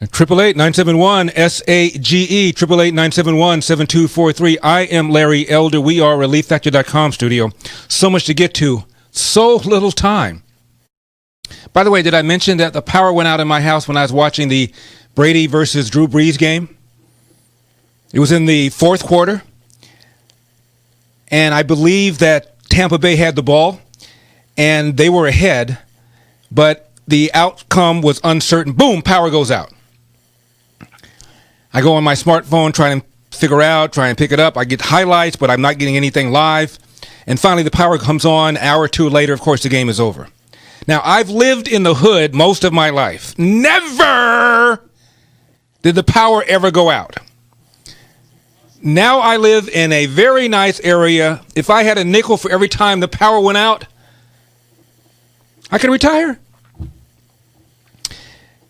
888-971-SAGE, 888-971-7243. I am Larry Elder. We are ReliefFactor.com studio. So much to get to, so little time. By the way, did I mention that the power went out in my house when I was watching the Brady versus Drew Brees game? It was in the fourth quarter, and I believe that Tampa Bay had the ball, and they were ahead, but the outcome was uncertain. Boom, power goes out. I go on my smartphone, try and pick it up. I get highlights, but I'm not getting anything live. And finally, the power comes on. An hour or two later, of course, the game is over. Now, I've lived in the hood most of my life. Never did the power ever go out. Now I live in a very nice area. If I had a nickel for every time the power went out, I could retire.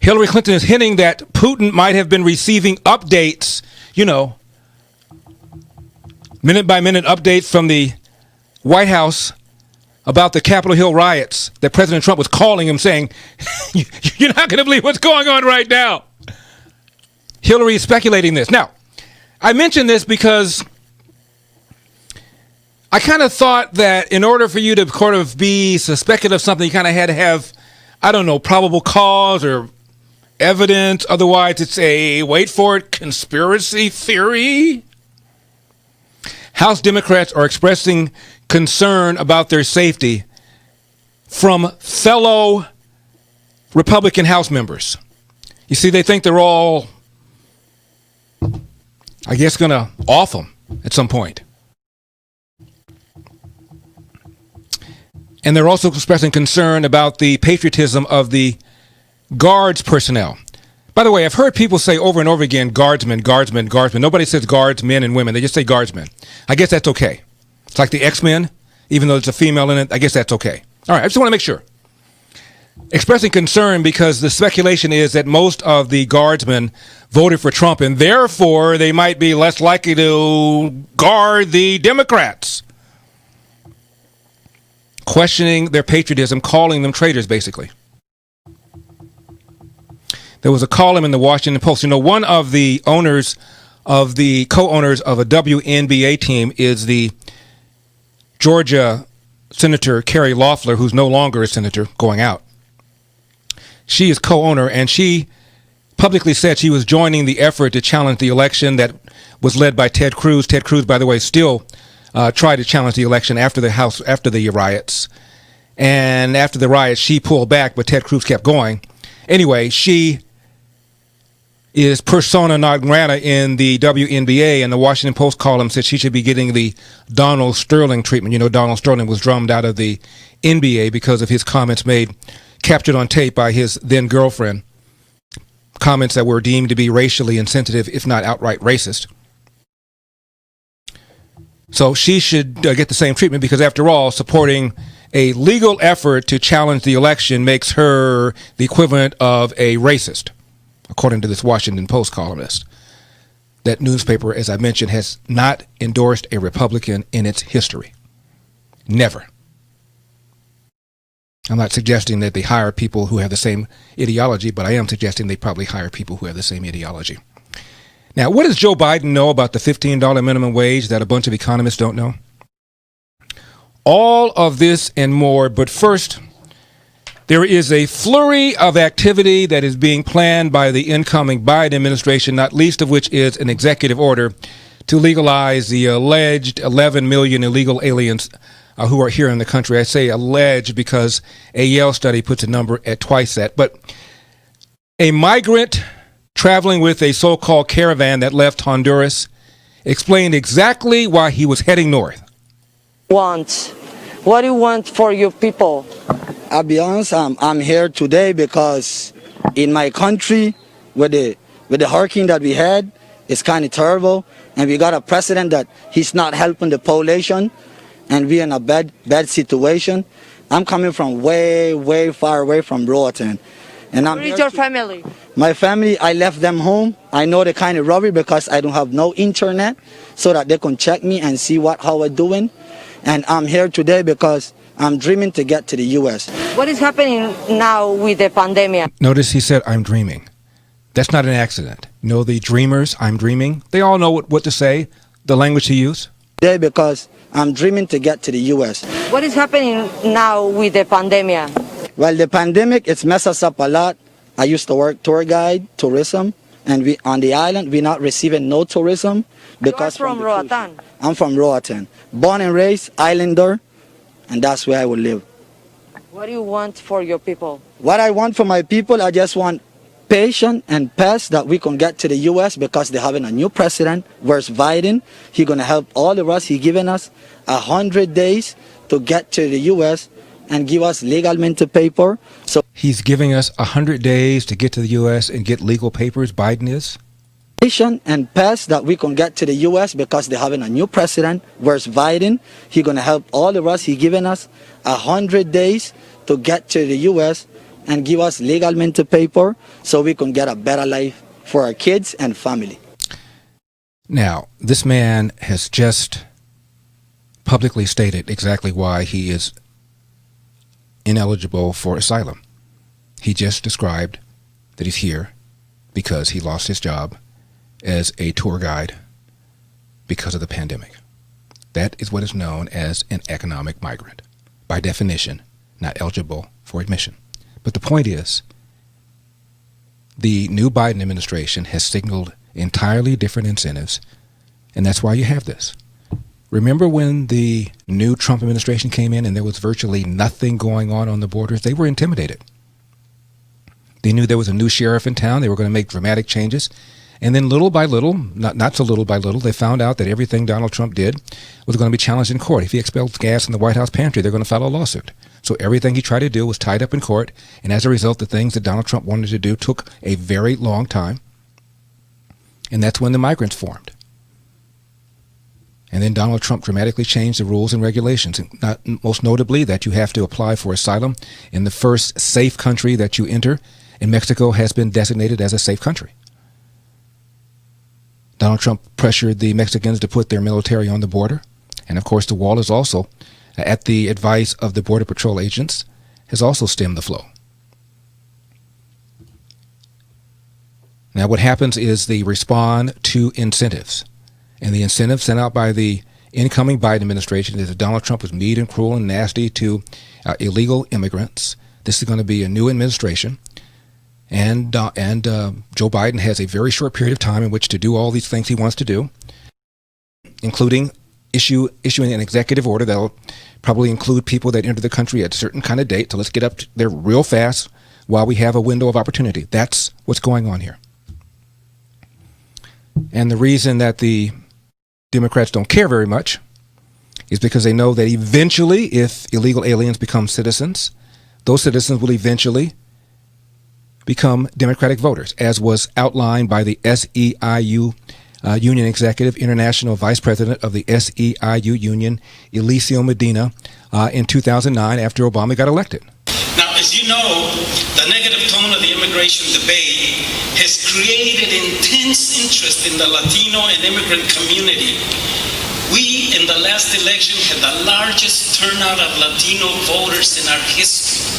Hillary Clinton is hinting that Putin might have been receiving updates, minute-by-minute updates from the White House about the Capitol Hill riots, that President Trump was calling him saying, you're not going to believe what's going on right now. Hillary is speculating this. Now, I mention this because I kind of thought that in order for you to kind of be suspected of something, you kind of had to have, probable cause or evidence. Otherwise, it's a, wait for it, conspiracy theory. House Democrats are expressing concern about their safety from fellow Republican House members. You see, they think they're all, I guess, going to off them at some point. And they're also expressing concern about the patriotism of the Guards personnel. By the way, I've heard people say over and over again, guardsmen. Nobody says guards, men and women. They just say guardsmen. I guess that's okay. It's like the X-Men, even though there's a female in it. I guess that's okay. All right, I just want to make sure. Expressing concern because the speculation is that most of the guardsmen voted for Trump, and therefore they might be less likely to guard the Democrats. Questioning their patriotism, calling them traitors, basically. There was a column in the Washington Post. One of the co-owners of a WNBA team is the Georgia Senator Carrie Loeffler, who's no longer a senator, going out. She is co-owner, and she publicly said she was joining the effort to challenge the election that was led by Ted Cruz. Ted Cruz, by the way, still tried to challenge the election after the riots. And after the riots, she pulled back, but Ted Cruz kept going. Anyway, she is persona non grata in the WNBA, and the Washington Post column said she should be getting the Donald Sterling treatment. Donald Sterling was drummed out of the NBA because of his comments captured on tape by his then girlfriend, comments that were deemed to be racially insensitive, if not outright racist. So she should get the same treatment because, after all, supporting a legal effort to challenge the election makes her the equivalent of a racist, according to this Washington Post columnist. That newspaper, as I mentioned, has not endorsed a Republican in its history. Never. I'm not suggesting that they hire people who have the same ideology, but I am suggesting they probably hire people who have the same ideology. Now, what does Joe Biden know about the $15 minimum wage that a bunch of economists don't know? All of this and more, but first, there is a flurry of activity that is being planned by the incoming Biden administration, not least of which is an executive order to legalize the alleged 11 million illegal aliens who are here in the country. I say alleged because a Yale study puts a number at twice that. But a migrant traveling with a so-called caravan that left Honduras explained exactly why he was heading north. What do you want for your people? I'll be honest, I'm here today because in my country, with the hurricane that we had, it's kind of terrible, and we got a president that he's not helping the population, and we're in a bad situation. I'm coming from way far away from Roatan. And Where is your family? My family, I left them home. I know they kind of worried because I don't have no internet so that they can check me and see how I'm doing. And I'm here today because I'm dreaming to get to the U.S. What is happening now with the pandemic? Notice he said, I'm dreaming. That's not an accident. You know, the dreamers, I'm dreaming, they all know what to say, the language to use. Today because I'm dreaming to get to the U.S. What is happening now with the pandemic? Well, the pandemic, it's messed us up a lot. I used to work tour guide, tourism, and we on the island, we're not receiving no tourism. Because You are from Roatan. I'm from Roatan. Born and raised, islander, and that's where I will live. What do you want for your people? What I want for my people, I just want patience and peace that we can get to the U.S. because they're having a new president, versus Biden. He's going to help all of us. He's given us 100 days to get to the U.S. and give us legal mental paper. So He's giving us 100 days to get to the U.S. and get legal papers, Biden is. patience and peace that we can get to the U.S. because they're having a new president, versus Biden. He's going to help all of us. He's given us 100 days to get to the U.S. and give us legal mental paper so we can get a better life for our kids and family. Now, this man has just publicly stated exactly why he is ineligible for asylum. He just described that he's here because he lost his job as a tour guide because of the pandemic. That is what is known as an economic migrant. By definition, not eligible for admission. But the point is, the new Biden administration has signaled entirely different incentives, and that's why you have this. Remember when the new Trump administration came in and there was virtually nothing going on the borders? They were intimidated. They knew there was a new sheriff in town. They were going to make dramatic changes. And then little by little, not so little by little, they found out that everything Donald Trump did was going to be challenged in court. If he expelled gas in the White House pantry, they're going to file a lawsuit. So everything he tried to do was tied up in court. And as a result, the things that Donald Trump wanted to do took a very long time. And that's when the migrants formed. And then Donald Trump dramatically changed the rules and regulations, most notably that you have to apply for asylum in the first safe country that you enter. And Mexico has been designated as a safe country. Donald Trump pressured the Mexicans to put their military on the border. And of course, the wall is also, at the advice of the Border Patrol agents, has also stemmed the flow. Now, what happens is they respond to incentives. And the incentive sent out by the incoming Biden administration is that Donald Trump was mean and cruel and nasty to illegal immigrants. This is going to be a new administration. And Joe Biden has a very short period of time in which to do all these things he wants to do, including issuing an executive order that will probably include people that enter the country at a certain kind of date. So let's get up there real fast while we have a window of opportunity. That's what's going on here. And the reason that the Democrats don't care very much is because they know that eventually, if illegal aliens become citizens, those citizens will eventually become Democratic voters, as was outlined by the SEIU Union Executive, International Vice President of the SEIU Union, Eliseo Medina, in 2009 after Obama got elected. Now, as you know, the negative tone of the immigration debate has created intense interest in the Latino and immigrant community. We, in the last election, had the largest turnout of Latino voters in our history.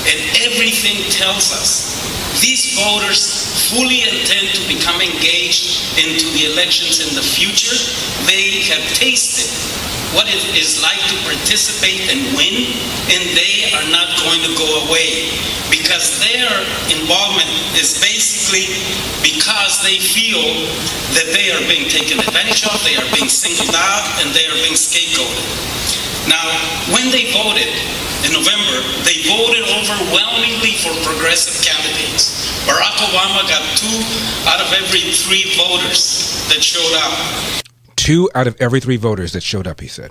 And everything tells us these voters fully intend to become engaged into the elections in the future. They have tasted what it is like to participate and win, and they are not going to go away because their involvement is basically because they feel that they are being taken advantage of, they are being singled out, and they are being scapegoated. Now, when they voted in November, they voted overwhelmingly for progressive candidates. Barack Obama got 2 out of every 3 voters that showed up. 2 out of every 3 voters that showed up, he said.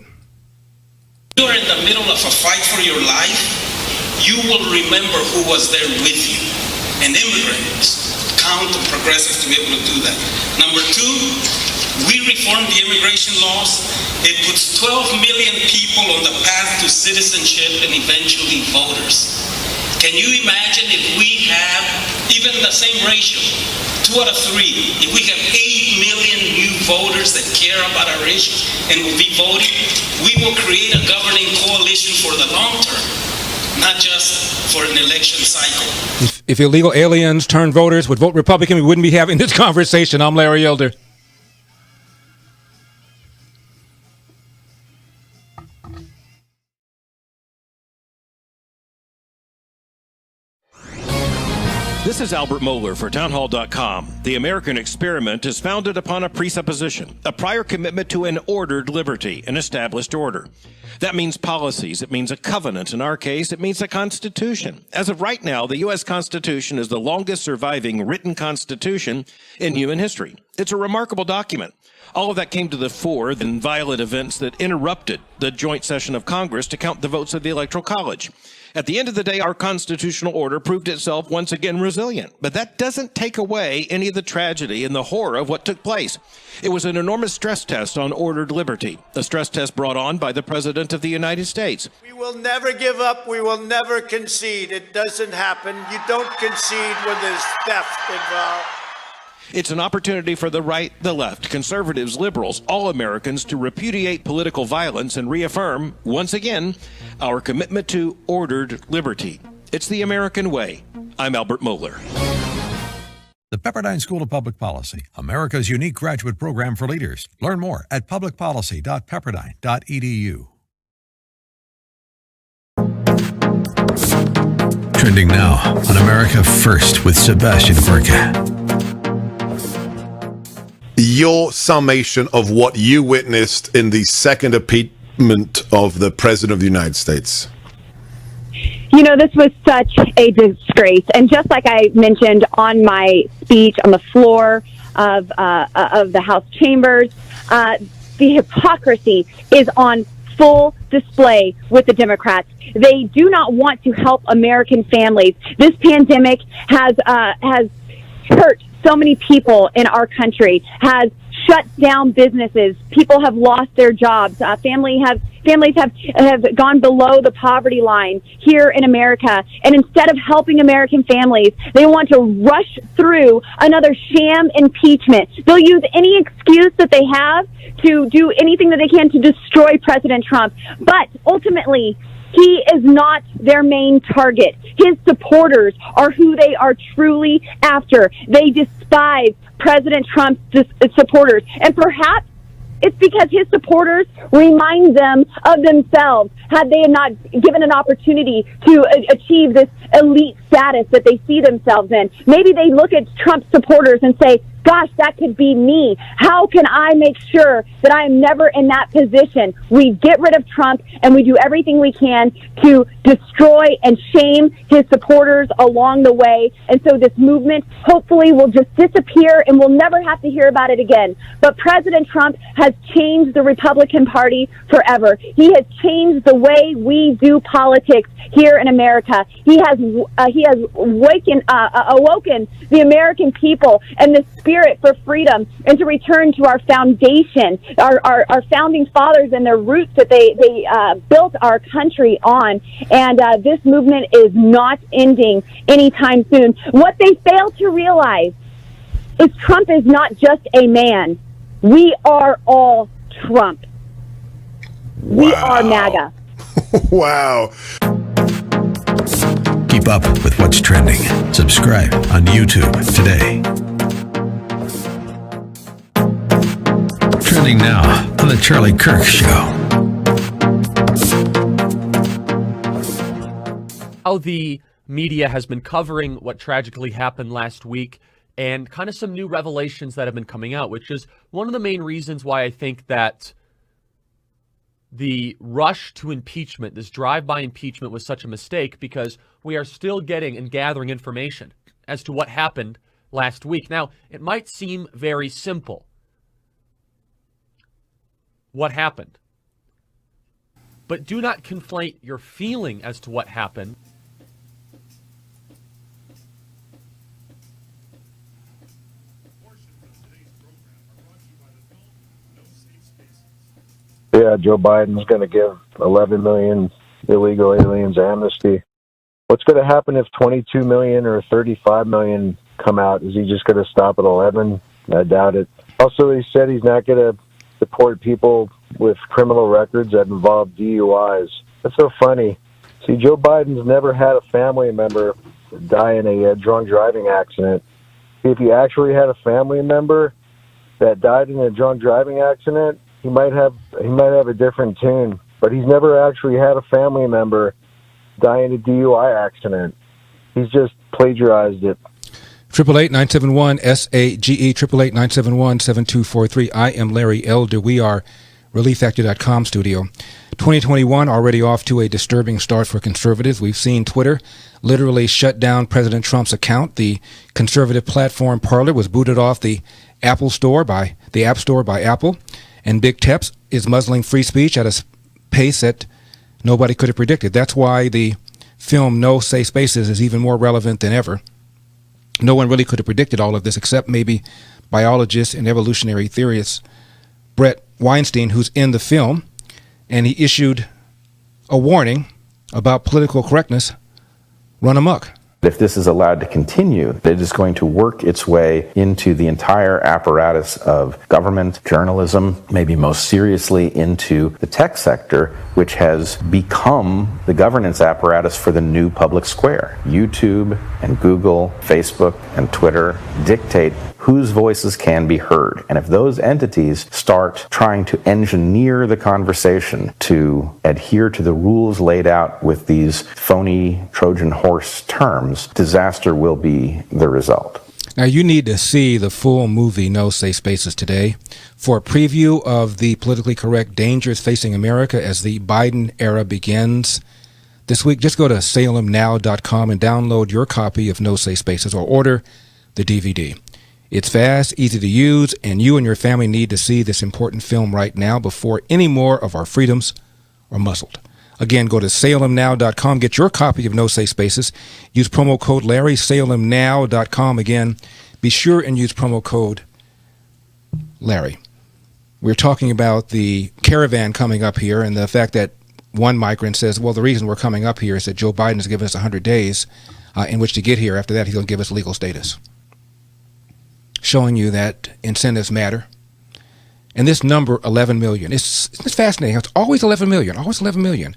If you're in the middle of a fight for your life, you will remember who was there with you. And immigrants count on progressives to be able to do that. Number 2, we reformed the immigration laws. It puts 12 million people on the path to citizenship and eventually voters. Can you imagine if we have even the same ratio, 2 out of 3, if we have 8 million new voters that care about our issues and will be voting, we will create a governing coalition for the long term, not just for an election cycle. If illegal aliens turned voters would vote Republican, we wouldn't be having this conversation. I'm Larry Elder. This is Albert Mohler for townhall.com. The American experiment is founded upon a presupposition, a prior commitment to an ordered liberty, an established order. That means policies. It means a covenant. In our case, it means a constitution. As of right now, the U.S. Constitution is the longest surviving written constitution in human history. It's a remarkable document. All of that came to the fore in violent events that interrupted the joint session of Congress to count the votes of the Electoral College. At the end of the day, our constitutional order proved itself once again resilient. But that doesn't take away any of the tragedy and the horror of what took place. It was an enormous stress test on ordered liberty, a stress test brought on by the President of the United States. We will never give up. We will never concede. It doesn't happen. You don't concede when there's theft involved. It's an opportunity for the right, the left, conservatives, liberals, all Americans to repudiate political violence and reaffirm, once again, our commitment to ordered liberty. It's the American way. I'm Albert Mohler. The Pepperdine School of Public Policy, America's unique graduate program for leaders. Learn more at publicpolicy.pepperdine.edu. Trending now on America First with Sebastian Gorka. Your summation of what you witnessed in the second impeachment of the President of the United States. You know, this was such a disgrace. And just like I mentioned on my speech on the floor of the House chambers, the hypocrisy is on full display with the Democrats. They do not want to help American families. This pandemic has hurt so many people in our country, has shut down businesses. People have lost their jobs. Families have gone below the poverty line here in America. And instead of helping American families, they want to rush through another sham impeachment. They'll use any excuse that they have to do anything that they can to destroy President Trump. But ultimately, he is not their main target. His supporters are who they are truly after. They despise President Trump's supporters. And perhaps it's because his supporters remind them of themselves had they not given an opportunity to achieve this elite status that they see themselves in. Maybe they look at Trump's supporters and say, gosh, that could be me. How can I make sure that I am never in that position? We get rid of Trump and we do everything we can to destroy and shame his supporters along the way. And so this movement hopefully will just disappear and we'll never have to hear about it again. But President Trump has changed the Republican Party forever. He has changed the way we do politics here in America. He has awoken the American people and the spirit for freedom and to return to our foundation, our founding fathers and their roots that they built our country on. And this movement is not ending anytime soon. What they fail to realize is Trump is not just a man. We are all Trump. We are MAGA. Wow. Keep up with what's trending. Subscribe on YouTube today. Trending now on the Charlie Kirk Show. How the media has been covering what tragically happened last week and kind of some new revelations that have been coming out, which is one of the main reasons why I think that the rush to impeachment, this drive-by impeachment, was such a mistake, because we are still getting and gathering information as to what happened last week. Now, it might seem very simple. What happened? But do not conflate your feeling as to what happened . Yeah, Joe Biden's going to give 11 million illegal aliens amnesty. What's going to happen if 22 million or 35 million come out? Is he just going to stop at 11? I doubt it. Also, he said he's not going to deport people with criminal records that involve DUIs. That's so funny. See, Joe Biden's never had a family member die in a drunk driving accident. If he actually had a family member that died in a drunk driving accident, he might have a different tune. But he's never actually had a family member die in a DUI accident. He's just plagiarized it. 888-971-SAGE, 888-971-7243. I am Larry Elder. We are ReliefFactor.com studio. 2021 already off to a disturbing start for conservatives. We've seen Twitter literally shut down President Trump's account. The conservative platform Parler was booted off the App Store by Apple. And Big Tech is muzzling free speech at a pace that nobody could have predicted. That's why the film No Safe Spaces is even more relevant than ever. No one really could have predicted all of this except maybe biologist and evolutionary theorist Brett Weinstein, who's in the film, and he issued a warning about political correctness run amok. If this is allowed to continue, it is going to work its way into the entire apparatus of government, journalism, maybe most seriously into the tech sector, which has become the governance apparatus for the new public square. YouTube and Google, Facebook and Twitter dictate whose voices can be heard. And if those entities start trying to engineer the conversation to adhere to the rules laid out with these phony Trojan horse terms, disaster will be the result. Now, you need to see the full movie No Safe Spaces today for a preview of the politically correct dangers facing America as the Biden era begins this week. Just go to salemnow.com and download your copy of No Safe Spaces or order the DVD. It's fast, easy to use, and you and your family need to see this important film right now before any more of our freedoms are muzzled. Again, go to salemnow.com, get your copy of No Safe Spaces. Use promo code Larry, salemnow.com. Again, be sure and use promo code Larry. We're talking about the caravan coming up here and the fact that one migrant says, well, the reason we're coming up here is that Joe Biden has given us 100 days in which to get here. After that, he'll give us legal status. Showing you that incentives matter. And this number, 11 million, it's fascinating. It's always 11 million, always 11 million.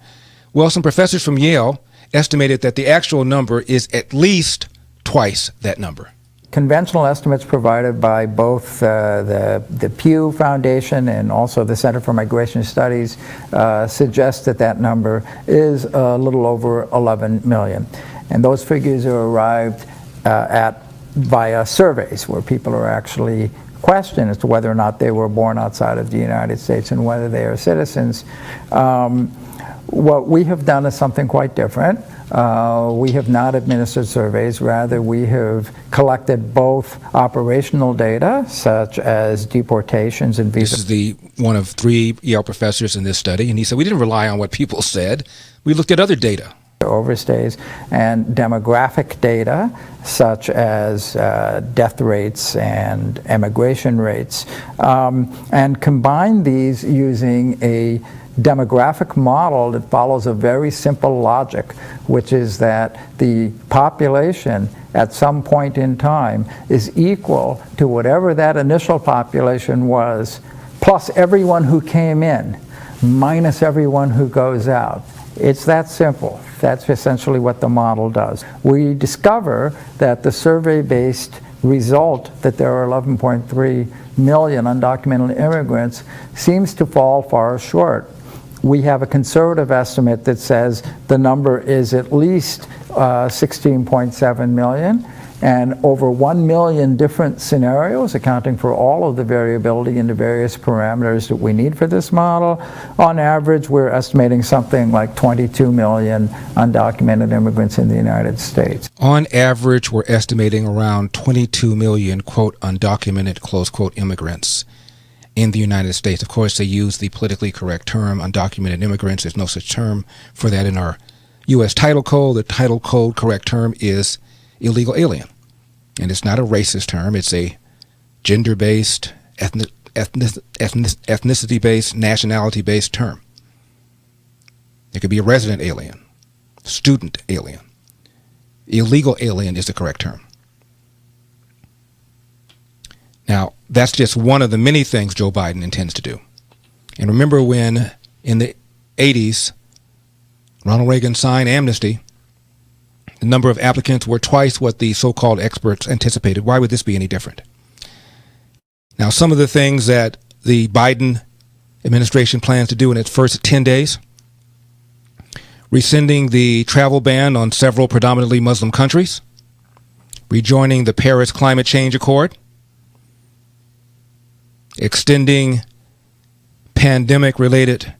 Well, some professors from Yale estimated that the actual number is at least twice that number. Conventional estimates provided by both the Pew Foundation and also the Center for Migration Studies suggest that that number is a little over 11 million. And those figures are arrived at via surveys where people are actually questioned as to whether or not they were born outside of the United States and whether they are citizens. What we have done is something quite different. We have not administered surveys. Rather, we have collected both operational data, such as deportations and visas. This is one of 3 Yale professors in this study, and he said, we didn't rely on what people said. We looked at other data. Overstays and demographic data such as death rates and emigration rates, and combine these using a demographic model that follows a very simple logic, which is that the population at some point in time is equal to whatever that initial population was, plus everyone who came in, minus everyone who goes out. It's that simple. That's essentially what the model does. We discover that the survey-based result that there are 11.3 million undocumented immigrants seems to fall far short. We have a conservative estimate that says the number is at least 16.7 million, and over 1 million different scenarios, accounting for all of the variability in the various parameters that we need for this model. On average, we're estimating something like 22 million undocumented immigrants in the United States. On average, we're estimating around 22 million, quote, undocumented, close quote, immigrants in the United States. Of course, they use the politically correct term, undocumented immigrants. There's no such term for that in our U.S. Title Code. The Title Code correct term is illegal alien. And it's not a racist term. It's a gender-based, ethnicity-based, nationality-based term. It could be a resident alien, student alien. Illegal alien is the correct term. Now, that's just one of the many things Joe Biden intends to do. And remember when, in the 80s, Ronald Reagan signed amnesty The number of applicants were twice what the so-called experts anticipated. Why would this be any different? Now, some of the things that the Biden administration plans to do in its first 10 days: rescinding the travel ban on several predominantly Muslim countries, rejoining the Paris Climate Change Accord, extending pandemic-related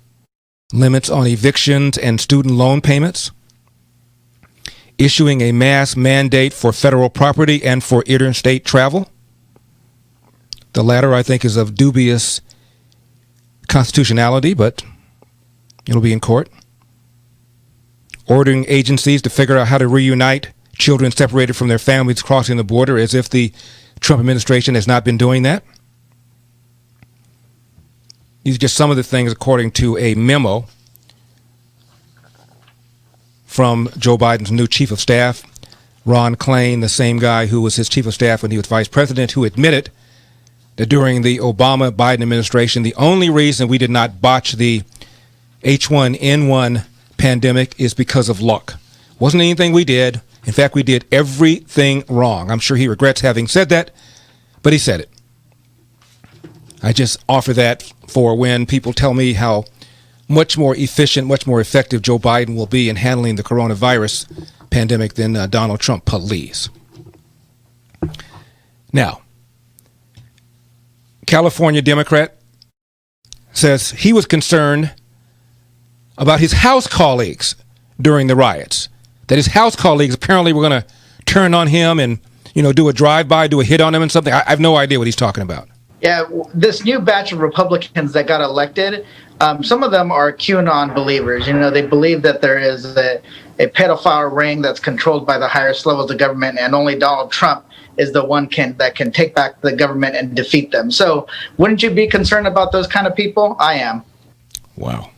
limits on evictions and student loan payments, issuing a mass mandate for federal property and for interstate travel. The latter, I think, is of dubious constitutionality, but it'll be in court. Ordering agencies to figure out how to reunite children separated from their families crossing the border, as if the Trump administration has not been doing that. These are just some of the things according to a memo from Joe Biden's new chief of staff, Ron Klain, the same guy who was his chief of staff when he was vice president, who admitted that during the Obama-Biden administration, the only reason we did not botch the H1N1 pandemic is because of luck. Wasn't anything we did. In fact, we did everything wrong. I'm sure he regrets having said that, but he said it. I just offer that for when people tell me how much more efficient, much more effective Joe Biden will be in handling the coronavirus pandemic than Donald Trump. Please. Now, California Democrat says he was concerned about his House colleagues during the riots, that his House colleagues apparently were going to turn on him and, do a drive-by, do a hit on him and something. I have no idea what he's talking about. Yeah, this new batch of Republicans that got elected, some of them are QAnon believers. They believe that there is a pedophile ring that's controlled by the highest levels of government, and only Donald Trump is the one that can take back the government and defeat them. So wouldn't you be concerned about those kind of people? I am. Wow.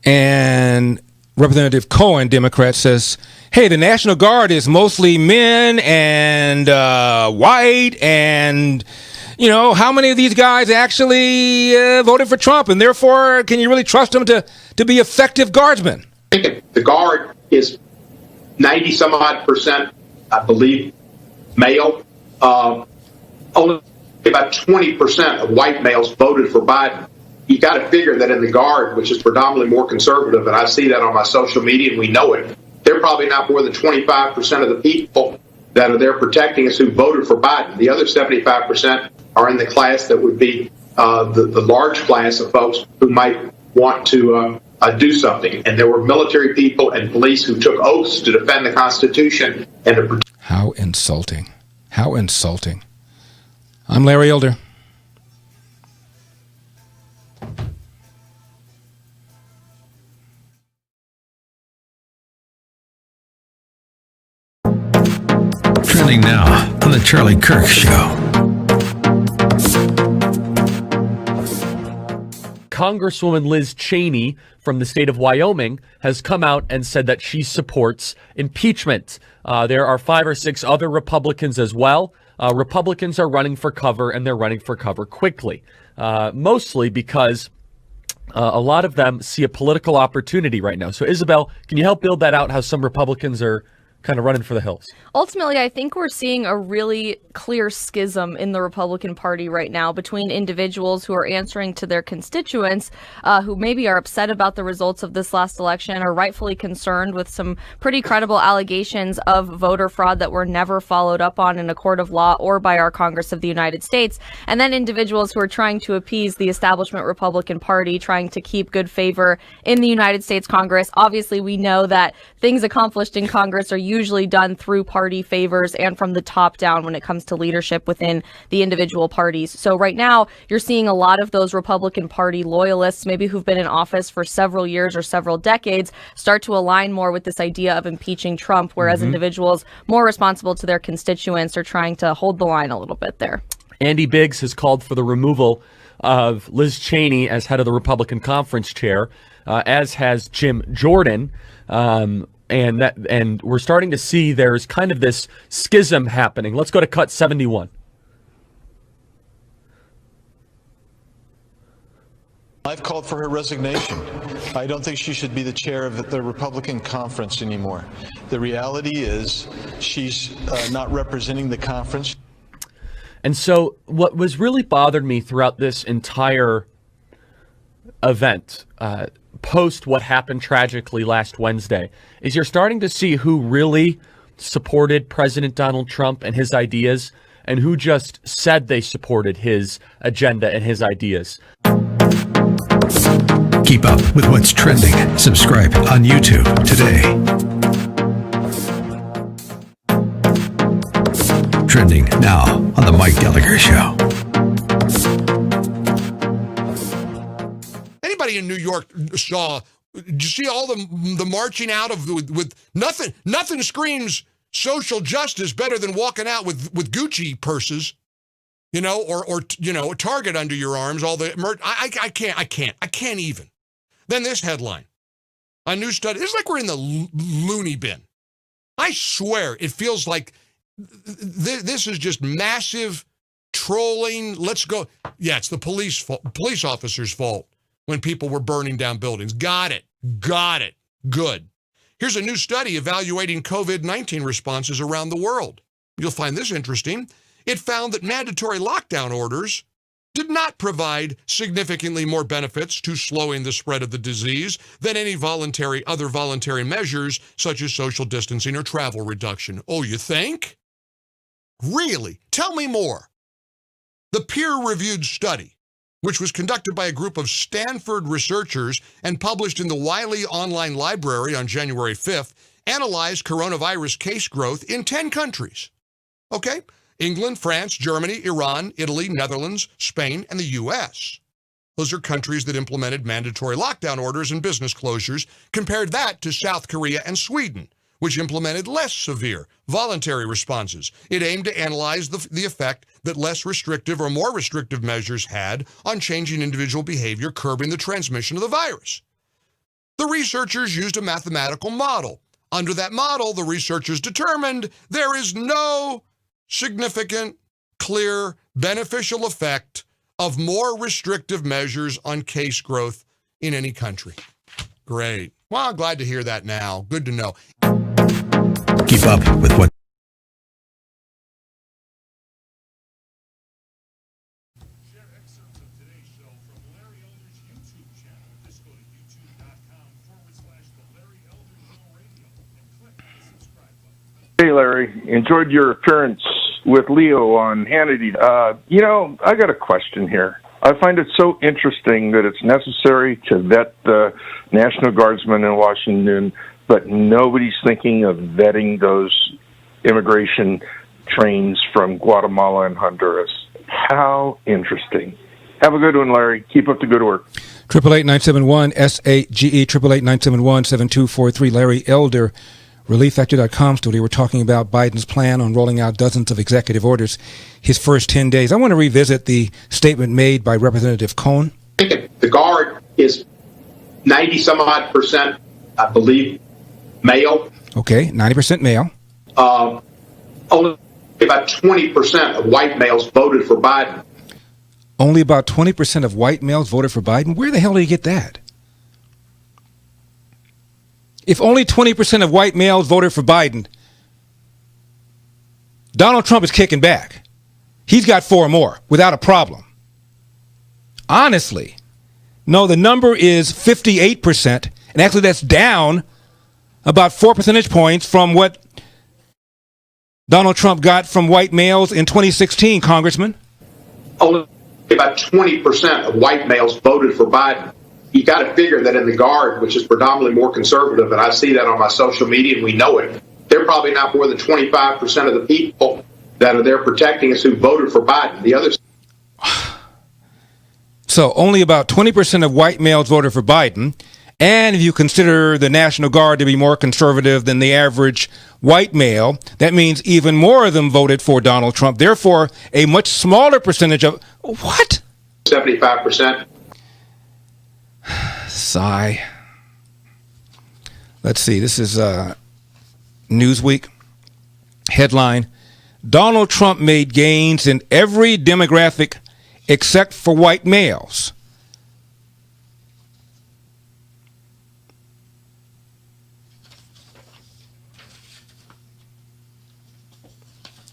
And Representative Cohen, Democrat, says, hey, the National Guard is mostly men and white, and, how many of these guys actually voted for Trump, and therefore, can you really trust them to be effective guardsmen? I think the Guard is 90-some-odd%, I believe, male. Only about 20% of white males voted for Biden. You got to figure that in the Guard, which is predominantly more conservative, and I see that on my social media, and we know it, they're probably not more than 25% of the people that are there protecting us who voted for Biden. The other 75% are in the class that would be the large class of folks who might want to do something. And there were military people and police who took oaths to defend the Constitution and to protect. How insulting. How insulting. I'm Larry Elder. Trending now on The Charlie Kirk Show. Congresswoman Liz Cheney from the state of Wyoming has come out and said that she supports impeachment. There are 5 or 6 other Republicans as well. Republicans are running for cover, and they're running for cover quickly, mostly because a lot of them see a political opportunity right now. So, Isabel, can you help build that out, how some Republicans are kind of running for the hills? Ultimately, I think we're seeing a really clear schism in the Republican Party right now between individuals who are answering to their constituents, who maybe are upset about the results of this last election, are rightfully concerned with some pretty credible allegations of voter fraud that were never followed up on in a court of law or by our Congress of the United States, and then individuals who are trying to appease the establishment Republican Party, trying to keep good favor in the United States Congress. Obviously, we know that things accomplished in Congress are usually done through party favors and from the top down when it comes to leadership within the individual parties. So right now, you're seeing a lot of those Republican Party loyalists, maybe who've been in office for several years or several decades, start to align more with this idea of impeaching Trump, whereas individuals more responsible to their constituents are trying to hold the line a little bit there. Andy Biggs has called for the removal of Liz Cheney as head of the Republican Conference Chair, as has Jim Jordan. And we're starting to see there's kind of this schism happening. Let's go to cut 71. I've called for her resignation. I don't think she should be the chair of the Republican conference anymore. The reality is she's not representing the conference. And so what was really bothered me throughout this entire event, post what happened tragically last Wednesday, is you're starting to see who really supported President Donald Trump and his ideas and who just said they supported his agenda and his ideas. Keep up with what's trending. Subscribe on YouTube today. Trending now on The Mike Gallagher Show. Anybody in New York saw, did you see all the marching out of with nothing screams social justice better than walking out with Gucci purses, or a Target under your arms, all the I can't even. Then this headline, a new study, it's like we're in the loony bin. I swear it feels like this is just massive trolling. Let's go. Yeah, it's the police officers' fault when people were burning down buildings. Got it. Good. Here's a new study evaluating COVID-19 responses around the world. You'll find this interesting. It found that mandatory lockdown orders did not provide significantly more benefits to slowing the spread of the disease than any other voluntary measures such as social distancing or travel reduction. Oh, you think? Really? Tell me more. The peer-reviewed study, which was conducted by a group of Stanford researchers and published in the Wiley Online Library on January 5th, analyzed coronavirus case growth in 10 countries. Okay? England, France, Germany, Iran, Italy, Netherlands, Spain, and the U.S. Those are countries that implemented mandatory lockdown orders and business closures. Compared that to South Korea and Sweden, which implemented less severe voluntary responses. It aimed to analyze the effect that less restrictive or more restrictive measures had on changing individual behavior, curbing the transmission of the virus. The researchers used a mathematical model. Under that model, the researchers determined there is no significant, clear, beneficial effect of more restrictive measures on case growth in any country. Great. Well, I'm glad to hear that now. Good to know. Keep up with what Hey, Larry. Enjoyed your appearance with Leo on Hannity. I got a question here. I find it so interesting that it's necessary to vet the National Guardsmen in Washington, but nobody's thinking of vetting those immigration trains from Guatemala and Honduras. How interesting. Have a good one, Larry. Keep up the good work. 888-971-SAGE, 888-971-7243. Larry Elder, ReliefFactor.com studio. We're talking about Biden's plan on rolling out dozens of executive orders his first 10 days. I want to revisit the statement made by Representative Cohn. The Guard is 90-some-odd%, I believe, male. Okay, 90% male. Only about 20% of white males voted for Biden. Only about 20% of white males voted for Biden? Where the hell do you get that? If only 20% of white males voted for Biden, Donald Trump is kicking back. He's got 4 more without a problem. Honestly, no, the number is 58%, and actually that's down about 4 percentage points from what Donald Trump got from white males in 2016, Congressman. Only about 20% of white males voted for Biden. You got to figure that in the Guard, which is predominantly more conservative, and I see that on my social media, and we know it, they're probably not more than 25% of the people that are there protecting us who voted for Biden. The others. So only about 20% of white males voted for Biden. And if you consider the National Guard to be more conservative than the average white male, that means even more of them voted for Donald Trump. Therefore, a much smaller percentage of... What? 75%. Sigh. Let's see. This is Newsweek. Headline: Donald Trump made gains in every demographic except for white males.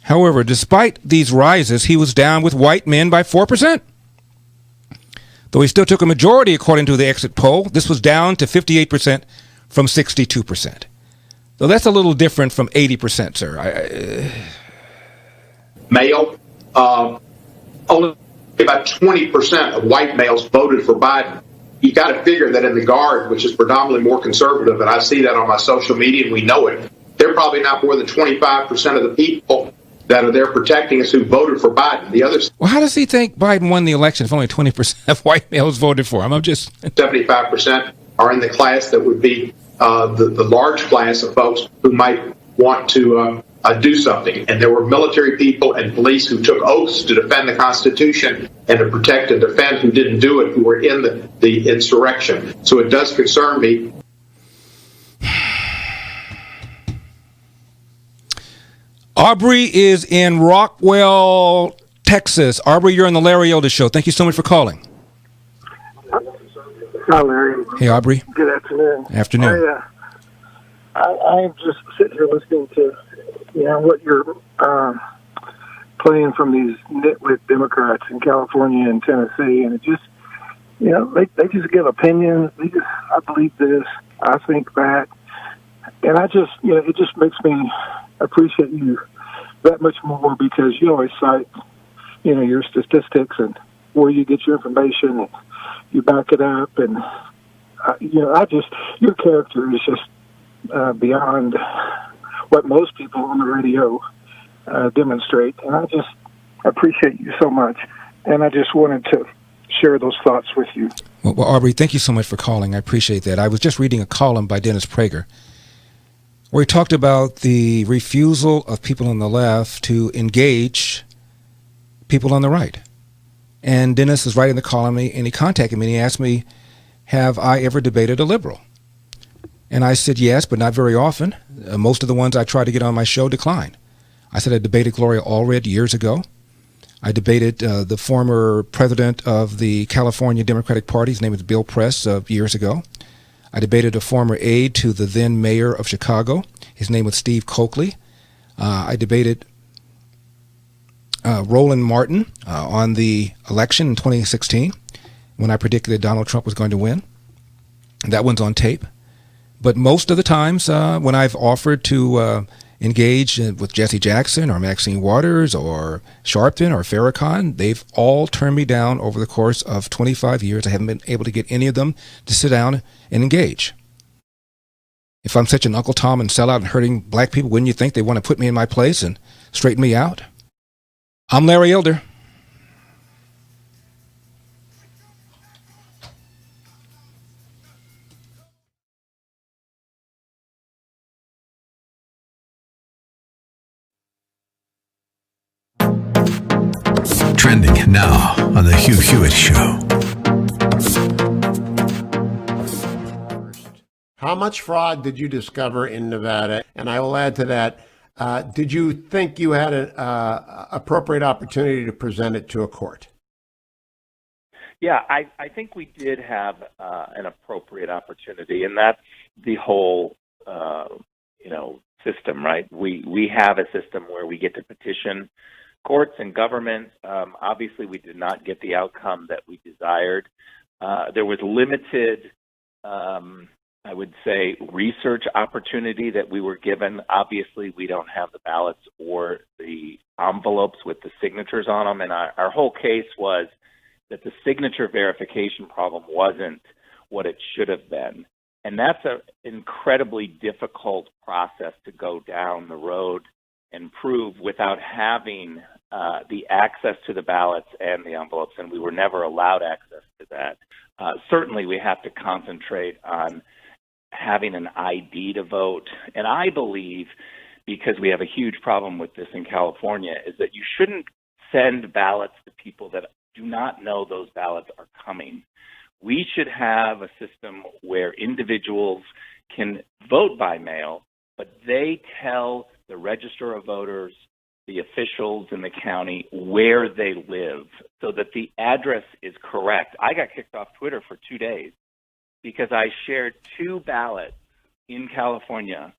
However, despite these rises, he was down with white men by 4%. Though he still took a majority according to the exit poll, this was down to 58% from 62%. So that's a little different from 80%, sir. Male, only about 20% of white males voted for Biden. You got to figure that in the Guard, which is predominantly more conservative, and I see that on my social media, and we know it, they're probably not more than 25% of the people that are there protecting us who voted for Biden. The other Well, how does he think Biden won the election if only 20% of white males voted for him? 75% are in the class that would be the large class of folks who might want to do something. And there were military people and police who took oaths to defend the Constitution and to protect and defend who didn't do it, who were in the insurrection. So it does concern me. Aubrey is in Rockwell, Texas. Aubrey, you're on the Larry Elder Show. Thank you so much for calling. Hi, Larry. Hey, Aubrey. Good afternoon. Afternoon. I'm just sitting here listening to, what you're playing from these nitwit Democrats in California and Tennessee, and it just, they just give opinions. I believe this, I think that, and I just, it just makes me appreciate you that much more because you always cite, your statistics and where you get your information and you back it up. And, your character is just beyond what most people on the radio demonstrate. And I just appreciate you so much. And I just wanted to share those thoughts with you. Well, Aubrey, thank you so much for calling. I appreciate that. I was just reading a column by Dennis Prager where he talked about the refusal of people on the left to engage people on the right. And Dennis is writing the column, and he contacted me, and he asked me, have I ever debated a liberal? And I said yes, but not very often. Most of the ones I try to get on my show decline. I said I debated Gloria Allred years ago. I debated the former president of the California Democratic Party. His name is Bill Press, years ago. I debated a former aide to the then mayor of Chicago. His name was Steve Coakley. I debated Roland Martin on the election in 2016 when I predicted that Donald Trump was going to win. That one's on tape. But most of the times when I've offered to engage with Jesse Jackson or Maxine Waters or Sharpton or Farrakhan, they've all turned me down over the course of 25 years. I haven't been able to get any of them to sit down and engage. If I'm such an Uncle Tom and sellout and hurting black people, wouldn't you think they want to put me in my place and straighten me out? I'm Larry Elder. Trending now on the Hugh Hewitt Show. How much fraud did you discover in Nevada? And I will add to that, did you think you had an appropriate opportunity to present it to a court? Yeah, I think we did have an appropriate opportunity, and that's the whole, system, right? We have a system where we get to petition courts and governments. Obviously, we did not get the outcome that we desired. There was limited, I would say, research opportunity that we were given. Obviously, we don't have the ballots or the envelopes with the signatures on them, and our whole case was that the signature verification problem wasn't what it should have been. And that's an incredibly difficult process to go down the road and prove without having the access to the ballots and the envelopes, and we were never allowed access to that. Certainly, we have to concentrate on having an ID to vote. And I believe, because we have a huge problem with this in California, is that you shouldn't send ballots to people that do not know those ballots are coming. We should have a system where individuals can vote by mail, but they tell the Register of Voters, the officials in the county, where they live so that the address is correct. I got kicked off Twitter for 2 days because I shared 2 ballots in California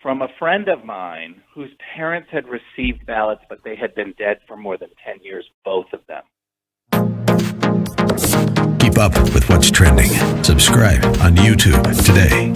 from a friend of mine whose parents had received ballots, but they had been dead for more than 10 years, both of them. Keep up with what's trending. Subscribe on YouTube today.